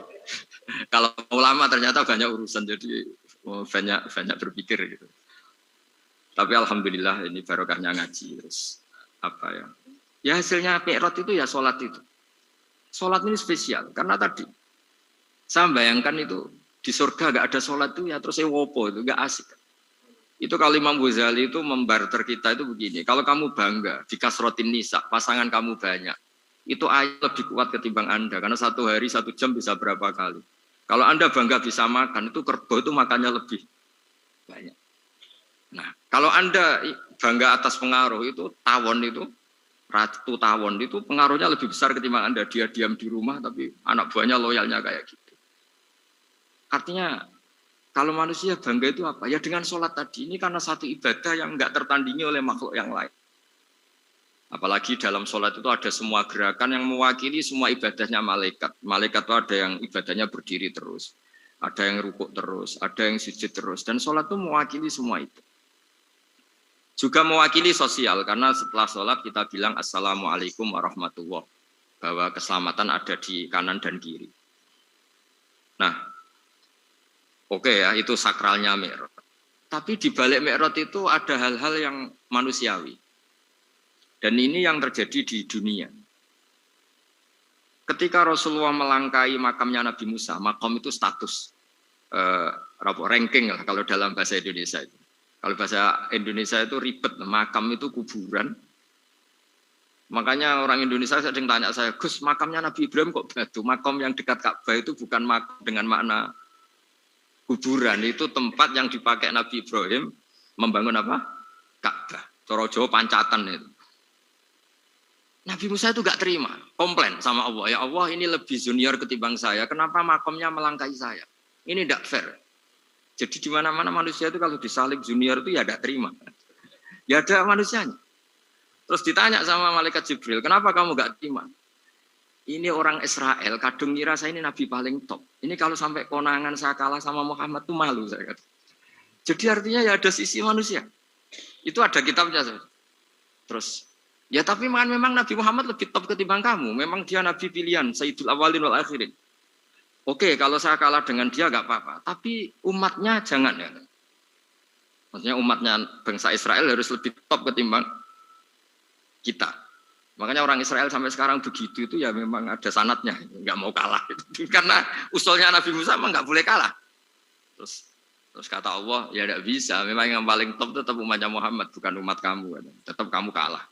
Speaker 2: Kalau ulama ternyata banyak urusan jadi banyak berpikir gitu. Tapi alhamdulillah ini barokahnya ngaji terus apa ya? Ya hasilnya mi'raj itu ya sholat itu. Sholat ini spesial karena tadi saya bayangkan itu di surga enggak ada sholat itu ya terus wopo itu enggak asik. Itu kalau Imam Ghazali itu membarter kita itu begini. Kalau kamu bangga di kasrotin nisa pasangan kamu banyak. Itu ayat lebih kuat ketimbang Anda. Karena 1 hari 1 jam bisa berapa kali. Kalau Anda bangga bisa makan, itu kerbau itu makannya lebih banyak. Nah, kalau Anda bangga atas pengaruh, itu tawon itu, ratu tawon itu pengaruhnya lebih besar ketimbang Anda. Dia diam di rumah, tapi anak buahnya loyalnya kayak gitu. Artinya, kalau manusia bangga itu apa? Ya dengan sholat tadi. Ini karena satu ibadah yang enggak tertandingi oleh makhluk yang lain. Apalagi dalam sholat itu ada semua gerakan yang mewakili semua ibadahnya malaikat. Malaikat itu ada yang ibadahnya berdiri terus, ada yang rukuk terus, ada yang sujud terus. Dan sholat itu mewakili semua itu. Juga mewakili sosial, karena setelah sholat kita bilang Assalamualaikum warahmatullahi wabarakatuh. Bahwa keselamatan ada di kanan dan kiri. Nah, oke ya, itu sakralnya Mi'raj. Tapi di balik Mi'raj itu ada hal-hal yang manusiawi. Dan ini yang terjadi di dunia. Ketika Rasulullah melangkai makamnya Nabi Musa, makam itu status, ranking lah kalau dalam bahasa Indonesia itu. Kalau bahasa Indonesia itu ribet, makam itu kuburan. Makanya orang Indonesia sering tanya saya, Gus, makamnya Nabi Ibrahim kok batu? Makam yang dekat Ka'bah itu bukan makam dengan makna kuburan, itu tempat yang dipakai Nabi Ibrahim membangun apa? Ka'bah. Cara Jawa pancatan itu. Nabi Musa itu gak terima, komplain sama Allah. Ya Allah, ini lebih junior ketimbang saya. Kenapa makamnya melangkai saya? Ini tidak fair. Jadi di mana-mana manusia itu kalau disalib junior itu ya tidak terima. Ya ada manusianya. Terus ditanya sama malaikat Jibril, kenapa kamu gak terima? Ini orang Israel, kadung ngira saya ini Nabi paling top. Ini kalau sampai konangan saya kalah sama Muhammad itu malu saya kata. Jadi artinya ya ada sisi manusia. Itu ada kitabnya. Terus ya tapi memang Nabi Muhammad lebih top ketimbang kamu. Memang dia Nabi pilihan, Sayyidul Awalin wal Akhirin. Oke, kalau saya kalah dengan dia gak apa-apa. Tapi umatnya jangan ya. Maksudnya umatnya bangsa Israel harus lebih top ketimbang kita. Makanya orang Israel sampai sekarang begitu itu ya memang ada sanatnya. Gak mau kalah. Karena usulnya Nabi Musa memang gak boleh kalah. Terus kata Allah, ya tidak bisa. Memang yang paling top tetap umatnya Muhammad, bukan umat kamu. Tetap kamu kalah.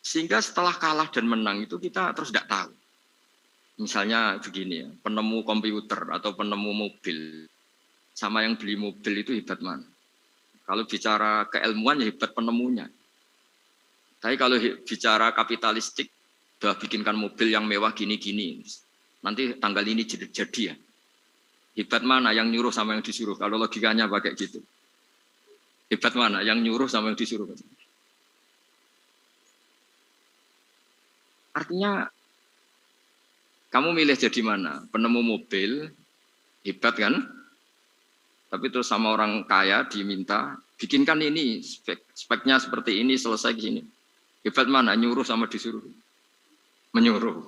Speaker 2: Sehingga setelah kalah dan menang itu kita terus tidak tahu. Misalnya begini ya, penemu komputer atau penemu mobil sama yang beli mobil itu hebat mana? Kalau bicara keilmuan ya hebat penemunya. Tapi kalau bicara kapitalistik, udah bikinkan mobil yang mewah gini-gini, nanti tanggal ini jadi ya. Hebat mana yang nyuruh sama yang disuruh? Kalau logikanya pakai gitu. Hebat mana yang nyuruh sama yang disuruh? Artinya kamu milih jadi mana? Penemu mobil, hebat kan? Tapi terus sama orang kaya diminta, bikinkan ini, speknya seperti ini, selesai gini. Hebat mana? Nyuruh sama disuruh? Menyuruh.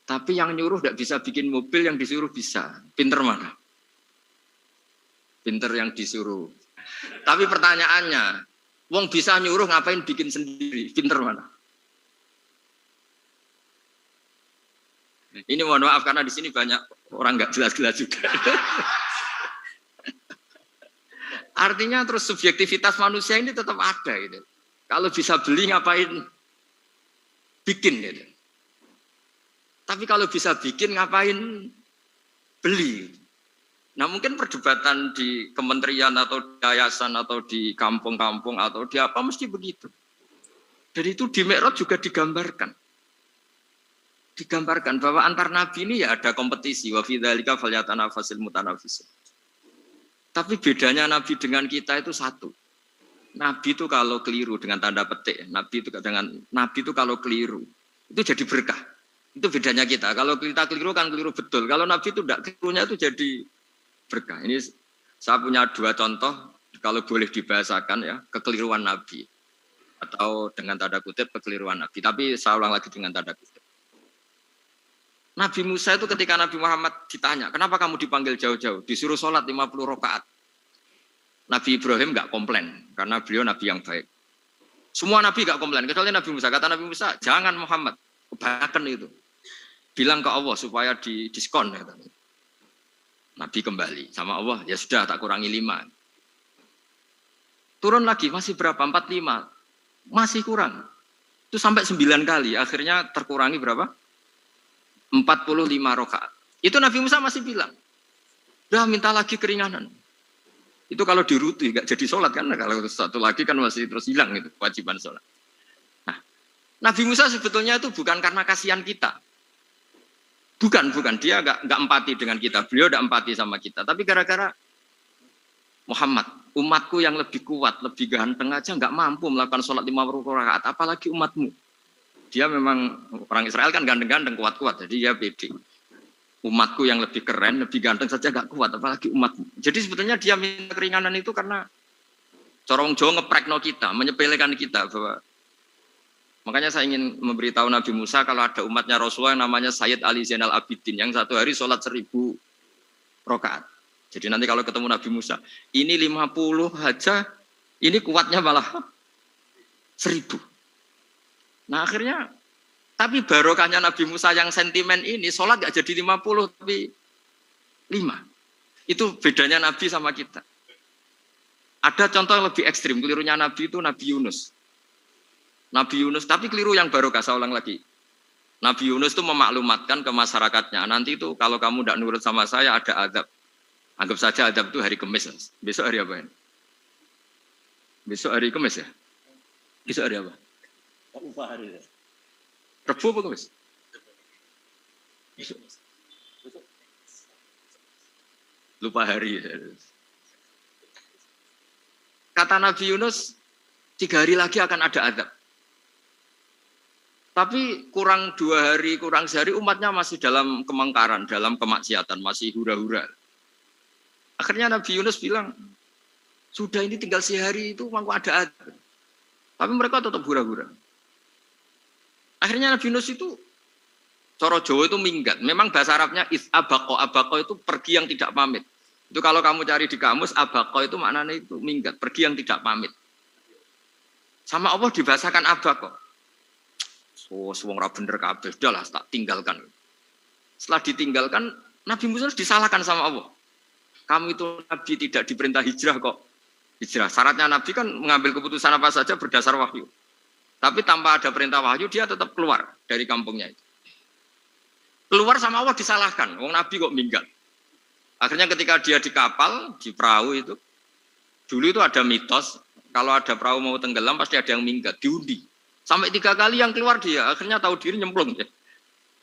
Speaker 2: Tapi yang nyuruh tidak bisa bikin mobil, yang disuruh bisa. Pinter mana? Pinter yang disuruh. Tapi pertanyaannya, wong bisa nyuruh ngapain bikin sendiri? Pinter mana? Ini mohon maaf karena di sini banyak orang nggak jelas-jelas juga. Artinya terus subjektivitas manusia ini tetap ada gitu. Kalau bisa beli ngapain bikin gitu. Tapi kalau bisa bikin ngapain beli. Nah mungkin perdebatan di kementerian atau di yayasan atau di kampung-kampung atau di apa mesti begitu. Dan itu di Mi'raj juga digambarkan. Digambarkan bahwa antar nabi ini ya ada kompetisi, wa fi dzalika falyatanafasil mutanafisun. Tapi bedanya nabi dengan kita itu satu. Nabi itu kalau keliru dengan tanda petik, nabi itu kalau keliru itu jadi berkah. Itu bedanya kita. Kalau kita keliru kan keliru betul. Kalau nabi itu tidak kelirunya itu jadi berkah. Ini saya punya dua contoh kalau boleh dibahasakan ya, kekeliruan nabi atau dengan tanda kutip kekeliruan nabi. Tapi saya ulang lagi dengan tanda kutip. Nabi Musa itu ketika Nabi Muhammad ditanya, kenapa kamu dipanggil jauh-jauh? Disuruh sholat 50 rakaat. Nabi Ibrahim enggak komplain, karena beliau Nabi yang baik. Semua Nabi enggak komplain, kecuali Nabi Musa. Kata Nabi Musa, jangan Muhammad, kebanyakan itu. Bilang ke Allah supaya didiskon. Nabi kembali sama Allah, ya sudah tak kurangi 5. Turun lagi, masih berapa? 45. Masih kurang. Itu sampai 9 kali, akhirnya terkurangi berapa? 45 rakaat. Itu Nabi Musa masih bilang, udah minta lagi keringanan. Itu kalau diruti nggak jadi sholat kan? Kalau satu lagi kan masih terus hilang itu kewajiban sholat. Nah, Nabi Musa sebetulnya itu bukan karena kasihan kita, bukan dia nggak empati dengan kita. Beliau udah empati sama kita, tapi gara-gara Muhammad, umatku yang lebih kuat, lebih ganteng aja nggak mampu melakukan sholat 50 rakaat, apalagi umatmu. Dia memang orang Israel kan ganteng-ganteng, kuat-kuat, jadi dia pede. Umatku yang lebih keren, lebih ganteng saja nggak kuat, apalagi umatmu. Jadi sebetulnya dia minta keringanan itu karena corong Jawa ngeprekno kita, menyepelekan kita bahwa makanya saya ingin memberitahu Nabi Musa kalau ada umatnya Rasulullah yang namanya Sayyid Ali Zainal Abidin yang satu hari sholat 1000 rakaat. Jadi nanti kalau ketemu Nabi Musa, ini 50 aja, ini kuatnya malah 1000. Nah akhirnya, tapi barokahnya Nabi Musa yang sentimen ini, sholat gak jadi 50, tapi 5. Itu bedanya Nabi sama kita. Ada contoh yang lebih ekstrim, kelirunya Nabi itu Nabi Yunus. Nabi Yunus, tapi keliru yang barokah, saya ulang lagi. Nabi Yunus itu memaklumatkan ke masyarakatnya, nanti itu kalau kamu tidak nurut sama saya ada azab. Anggap saja adab itu hari Kamis. Besok hari apa ini? Besok hari Kamis ya? Besok hari apa?
Speaker 3: Lupa hari ya.
Speaker 2: Rebu apa Kamis? Besok. Lupa hari. Kata Nabi Yunus, 3 hari lagi akan ada adab. Tapi kurang 2 hari, kurang sehari umatnya masih dalam kemungkaran, dalam kemaksiatan, masih hura-hura. Akhirnya Nabi Yunus bilang, sudah ini tinggal sehari itu mau ada adab. Tapi mereka tetap hura-hura. Akhirnya Nabi Yunus itu, coro Jawa itu minggat. Memang bahasa Arabnya abako. Abako itu pergi yang tidak pamit. Itu kalau kamu cari di kamus, abako itu maknanya itu minggat. Pergi yang tidak pamit. Sama Allah dibahasakan abako. So, wong ra bener kabeh, udahlah tak tinggalkan. Setelah ditinggalkan, Nabi Musa disalahkan sama Allah. Kamu itu Nabi tidak diperintah hijrah kok. Hijrah. Syaratnya Nabi kan mengambil keputusan apa saja berdasar wahyu. Tapi tanpa ada perintah wahyu, dia tetap keluar dari kampungnya itu. Keluar sama Allah disalahkan. Wong Nabi kok minggat. Akhirnya ketika dia di kapal, di perahu itu, dulu itu ada mitos, kalau ada perahu mau tenggelam pasti ada yang minggat, diundi. Sampai 3 kali yang keluar dia, akhirnya tahu diri nyemplung.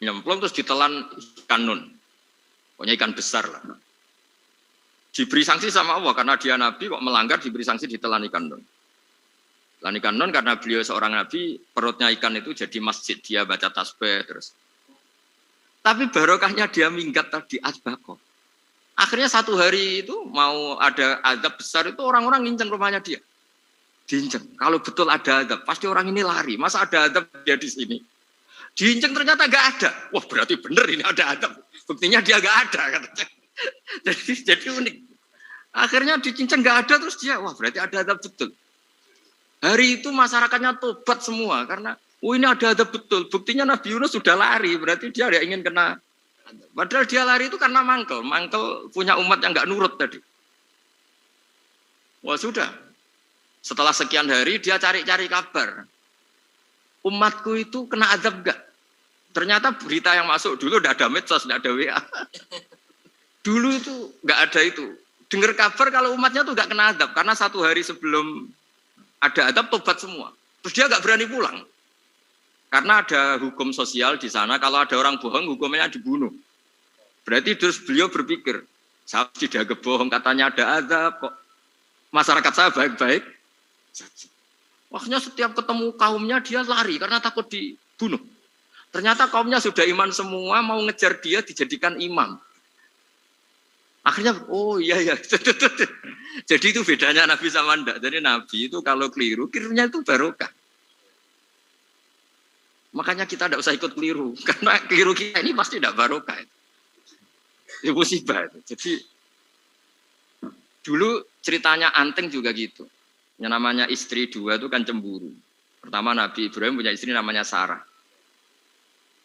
Speaker 2: Nyemplung terus ditelan ikan nun. Pokoknya ikan besar lah. Diberi sanksi sama Allah karena dia Nabi kok melanggar, diberi sanksi ditelan ikan nun. Telan ikan nun karena beliau seorang Nabi, perutnya ikan itu jadi masjid, dia baca tasbih terus. Tapi barokahnya dia minggat tadi asbako. Akhirnya 1 hari itu mau ada azab besar itu orang-orang nginceng rumahnya dia. Diinceng. Kalau betul ada azab, pasti orang ini lari. Masa ada azab dia di sini? Diinceng ternyata gak ada. Wah berarti benar ini ada azab. Buktinya dia gak ada katanya. Jadi unik. Akhirnya dicincang nggak ada terus dia, wah berarti ada adab betul. Hari itu masyarakatnya tobat semua karena, ini ada adab betul. Buktinya Nabi Yunus sudah lari, berarti dia tidak ingin kena. Padahal dia lari itu karena mangkel punya umat yang nggak nurut tadi. Wah sudah. Setelah sekian hari dia cari-cari kabar. Umatku itu kena adab nggak? Ternyata berita yang masuk dulu tidak ada medsos, tidak ada WA. Dulu itu nggak ada itu. Dengar kabar kalau umatnya tuh nggak kena adab karena 1 hari sebelum ada adab tobat semua. Terus dia nggak berani pulang karena ada hukum sosial di sana. Kalau ada orang bohong hukumnya dibunuh. Berarti terus beliau berpikir, saya tidak bohong katanya ada adab kok. Masyarakat saya baik-baik. Waktunya setiap ketemu kaumnya dia lari karena takut dibunuh. Ternyata kaumnya sudah iman semua mau ngejar dia dijadikan imam. Akhirnya, oh iya. Jadi itu bedanya Nabi sama ndak. Jadi Nabi itu kalau kelirunya itu barokah. Makanya kita tidak usah ikut keliru. Karena keliru kita ini pasti tidak barokah. Itu musibah. Jadi dulu ceritanya Anteng juga gitu. Yang namanya istri 2 itu kan cemburu. Pertama Nabi Ibrahim punya istri namanya Sarah.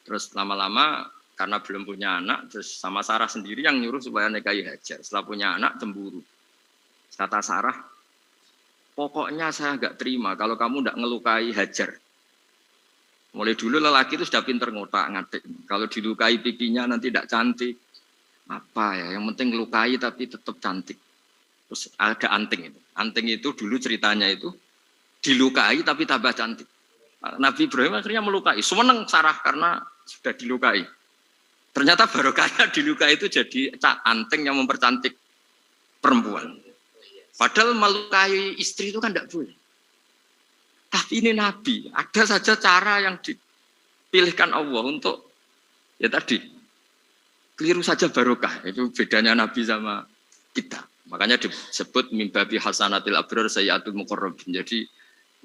Speaker 2: Terus lama-lama karena belum punya anak, terus sama Sarah sendiri yang nyuruh supaya nikahi Hajar. Setelah punya anak, cemburu. Kata Sarah, pokoknya saya nggak terima kalau kamu nggak ngelukai Hajar. Mulai dulu lelaki itu sudah pinter ngotak-ngatik. Kalau dilukai pipinya nanti tidak cantik. Apa ya, yang penting ngelukai tapi tetap cantik. Terus ada Anting itu. Anting itu dulu ceritanya itu, dilukai tapi tambah cantik. Nabi Ibrahim akhirnya melukai. Seneng Sarah karena sudah dilukai. Ternyata barokahnya dilukai itu jadi Anting yang mempercantik perempuan. Padahal melukai istri itu kan tidak boleh. Tapi ini Nabi, ada saja cara yang dipilihkan Allah untuk, ya tadi, keliru saja barokah. Itu bedanya Nabi sama kita. Makanya disebut mimbabi hasanatil abrar sayyatul muqarrabin. Jadi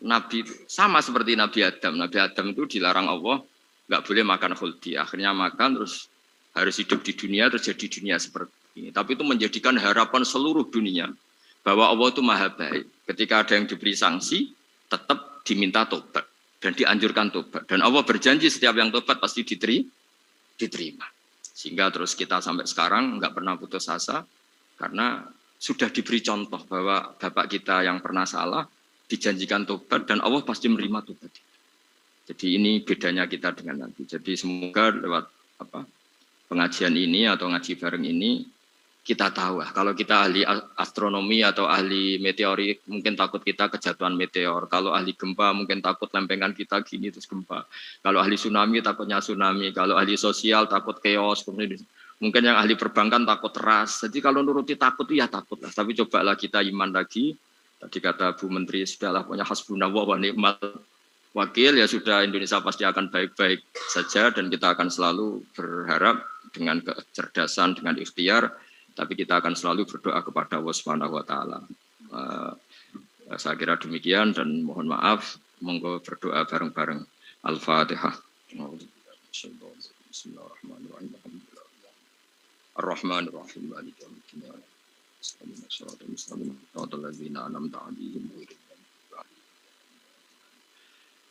Speaker 2: Nabi sama seperti Nabi Adam. Nabi Adam itu dilarang Allah, nggak boleh makan khuldi. Akhirnya makan, terus harus hidup di dunia, terus jadi dunia seperti ini. Tapi itu menjadikan harapan seluruh dunia bahwa Allah itu maha baik. Ketika ada yang diberi sanksi, tetap diminta tobat dan dianjurkan tobat. Dan Allah berjanji setiap yang tobat pasti diterima. Sehingga terus kita sampai sekarang nggak pernah putus asa karena sudah diberi contoh bahwa bapak kita yang pernah salah dijanjikan tobat dan Allah pasti menerima tobat. Jadi ini bedanya kita dengan Nabi. Jadi semoga lewat pengajian ini atau ngaji bareng ini kita tahu lah. Kalau kita ahli astronomi atau ahli meteorik mungkin takut kita kejatuhan meteor. Kalau ahli gempa mungkin takut lempengan kita gini terus gempa. Kalau ahli tsunami takutnya tsunami. Kalau ahli sosial takut chaos. Mungkin yang ahli perbankan takut ras. Jadi kalau nuruti takut ya takut lah. Tapi cobalah kita iman lagi. Tadi kata Bu Menteri sudahlah punya hasbunallah wa ni'mal wakil, ya sudah, Indonesia pasti akan baik-baik saja dan kita akan selalu berharap dengan kecerdasan, dengan ikhtiar, tapi kita akan selalu berdoa kepada Allah Subhanahu wa taala. Saya kira demikian dan mohon maaf, monggo berdoa bareng-bareng. Al-Fatihah. Bismillahirrahmanirrahim. Ar-Rahmanir-Rahim. Maliki yaumiddin.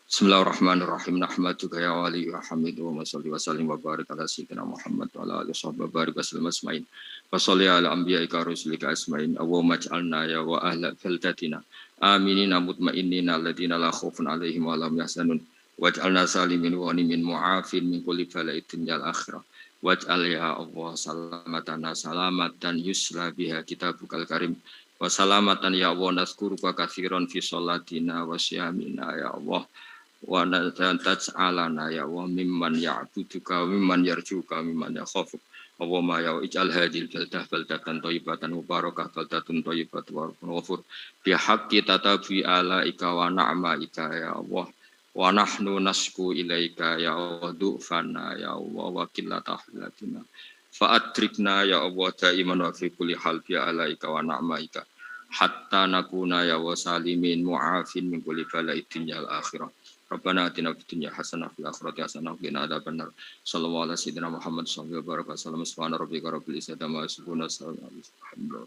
Speaker 2: Bismillahirrahmanirrahim. Nahmaduka ya wali wa hamidu wa salli wa sallim wa barik ala sayyidina Muhammad wa ala alihi wa barik wa sallam asma'in. Wa salli ala anbiya'ika rusulika asma'in. Allahumma ij'alna ya wa ahla baldatina aminina mutmainnina alladziina la khaufun 'alaihim wa lahum yahzanun. Waj'alna salimin wa ghanimin mu'afin min kulli bala'id dunyal akhirah. Waj'al ya Allah salamatana salamatan yusla biha kitabukal karim. Wa salamatan ya Allah nazkuruka katsiran fi sholatina wa siyamina ya Allah. Wa taj'alana ya Allah mimman ya'buduka mimman yarjuka mimman yakhafuk. Allahumma ya ij'al hadhil baldah baldatan thayyibatan mubarakah baldatun thayyibatun warahmatullahi ghafur. Bi haqqi tatabi alaika wa na'maika ya Allah. Wa nahnu nasku ilaika ya Allah du'fana ya Allah wa qillata hilatina. Fa adrikna ya Allah daiman wa fi kulli hal bi alaika wa na'maika. Hatta nakuna ya wa salimin mu'afin min kulli bala'id dunyal akhirah. Rabbana atina fid dunya hasanah fil akhirati hasanah wa qina adzabannar. Sallallahu alaihi wasallam Muhammad sallallahu alaihi wasallam. Subhana rabbika rabbil izzati amma yasifun. Alhamdulillah.